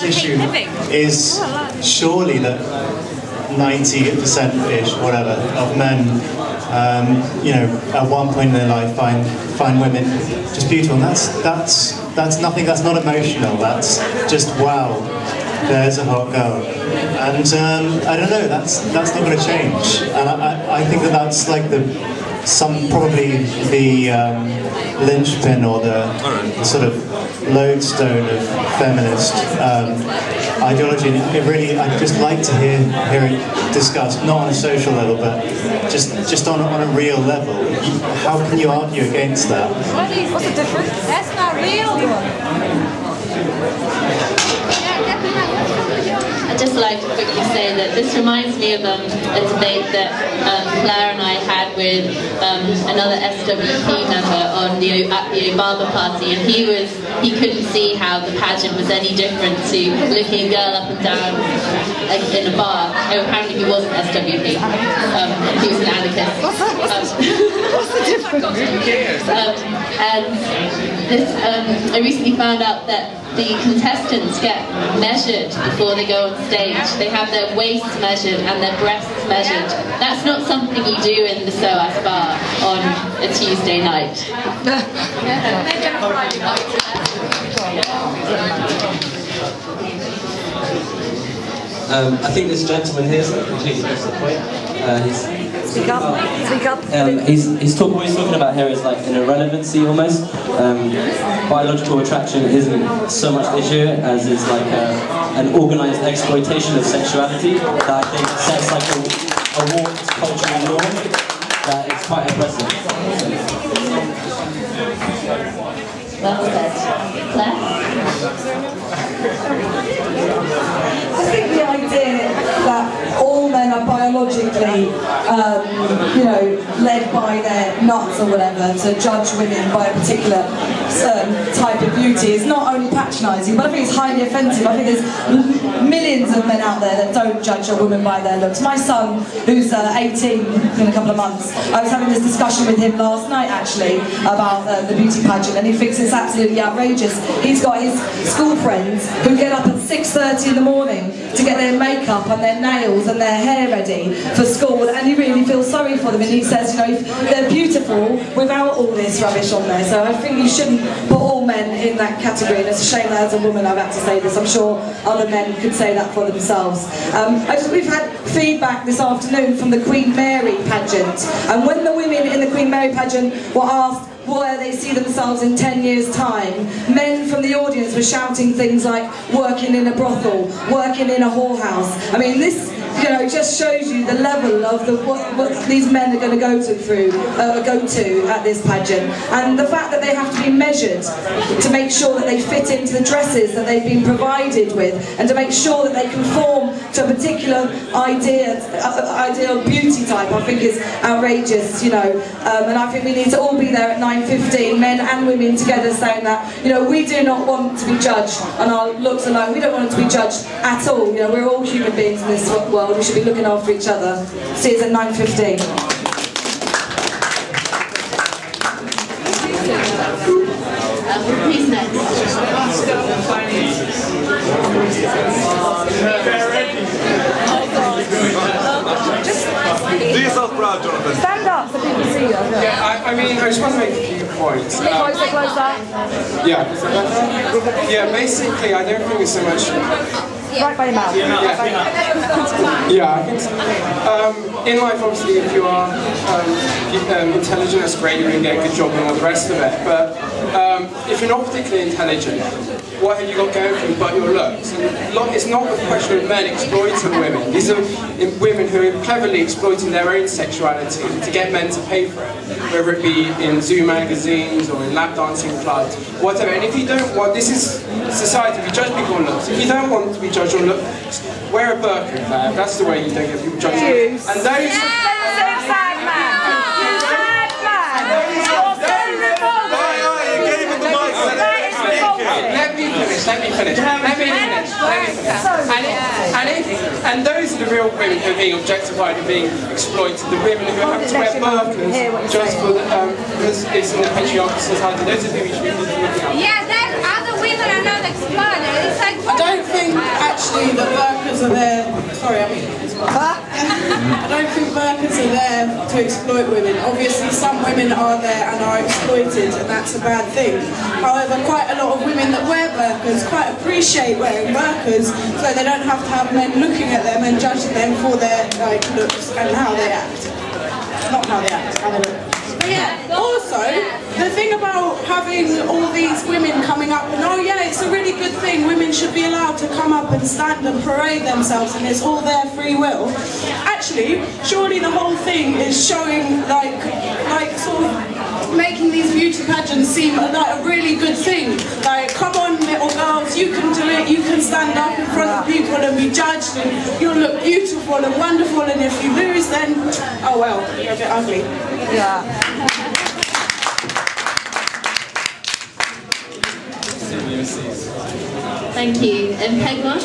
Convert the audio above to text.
issue is surely that 90%-ish, whatever, of men, you know, at one point in their life find women just beautiful. And that's nothing. That's not emotional. That's just wow. There's a hot girl, and I don't know. That's not going to change. And I think that's like probably the linchpin or the sort of lodestone of feminist ideology. And I'd just like to hear it discussed, not on a social level, but just on a real level. How can you argue against that? What's the difference? That's not real. I'd just like to quickly say that this reminds me of a debate that Claire and I had with another SWP member at the Obama party, and he couldn't see how the pageant was any different to looking a girl up and down in a bar. Apparently he wasn't SWP, he was an anarchist. What's the difference? And this, I recently found out that the contestants get measured before they go on stage. They have their waists measured and their breasts measured. That's not something you do in the SOAS bar on a Tuesday night. I think this gentleman here is completely missed the point. Speak up. Speak up. What he's talking about here is like an irrelevancy almost. Biological attraction isn't so much the issue as is like an organised exploitation of sexuality that I think sets like a warped cultural norm that is quite oppressive. Well said. Claire? I think the idea that all men are biologically, you know, led by their nuts or whatever to judge women by a particular type of beauty is not only patronising, but I think it's highly offensive. I think there's millions of men out there that don't judge a woman by their looks. My son, who's 18 in a couple of months, I was having this discussion with him last night actually about the beauty pageant, and he thinks it's absolutely outrageous. He's got his school friends who get up at 6:30 in the morning to get their makeup and their nails and their hair ready for school, and he really feels sorry for them, and he says, you know, they're beautiful without all this rubbish on there. So I think you shouldn't put all men in that category, and it's a shame that as a woman I've had to say this. I'm sure other men could say that for themselves. We've had feedback this afternoon from the Queen Mary pageant, and when the women in the Queen Mary pageant were asked where they see themselves in 10 years' time, men from the audience were shouting things like working in a brothel, working in a whorehouse. I mean, this, you know, just shows you the level of what these men are going to go to at this pageant, and the fact that they have to be measured to make sure that they fit into the dresses that they've been provided with, and to make sure that they conform to a particular ideal beauty type, I think is outrageous, you know. And I think we need to all be there at 9:15, men and women together, saying that, you know, we do not want to be judged on our looks alone. We don't want to be judged at all. You know, we're all human beings in this world. We should be looking after each other. See us at 9:15. Who's next? Do yourself proud, Jonathan. Stand up so people see you. Yeah, I mean, I just want to make a few points. Closer. Yeah. Yeah, basically, I don't think it's so much... Right by your mouth. Yeah, I think so. In life, obviously, if you are intelligent, that's great, you're going to get a good job and all the rest of it. But if you're not particularly intelligent, what have you got going for you but your looks? And it's not a question of men exploiting women. These are women who are cleverly exploiting their own sexuality to get men to pay for it, whether it be in Zoo magazines or in lap dancing clubs, whatever. And if you don't want, this is society, we judge people on looks. If you don't want to be judged on looks, wear a burqa, that's the way you don't get people judged on looks. And those... Let me finish. And those are the real women who are being objectified and being exploited. The women who have to wear burqas just for because it's in the patriarchal society. Those are the people we should be looking at. Yeah, that other women are not exploited. It's like I don't think are there. Sorry, I don't think workers are there to exploit women. Obviously, some women are there and are exploited, and that's a bad thing. However, quite a lot of women that wear burqas quite appreciate wearing burqas, so they don't have to have men looking at them and judging them for their looks and how they act. Not how they act, how they look. But yeah, also, the thing about having all these women coming up and, oh yeah, it's a really good thing, women should be allowed to come up and stand and parade themselves and it's all their free will. Actually, surely the whole thing is showing, like sort of making these beauty pageants seem like a really good thing. Like, come on little girls, you can do it, you can stand up in front of people and be judged and you'll look beautiful and wonderful, and if you lose then, oh well, you're a bit ugly. Yeah. Thank you. And p.1?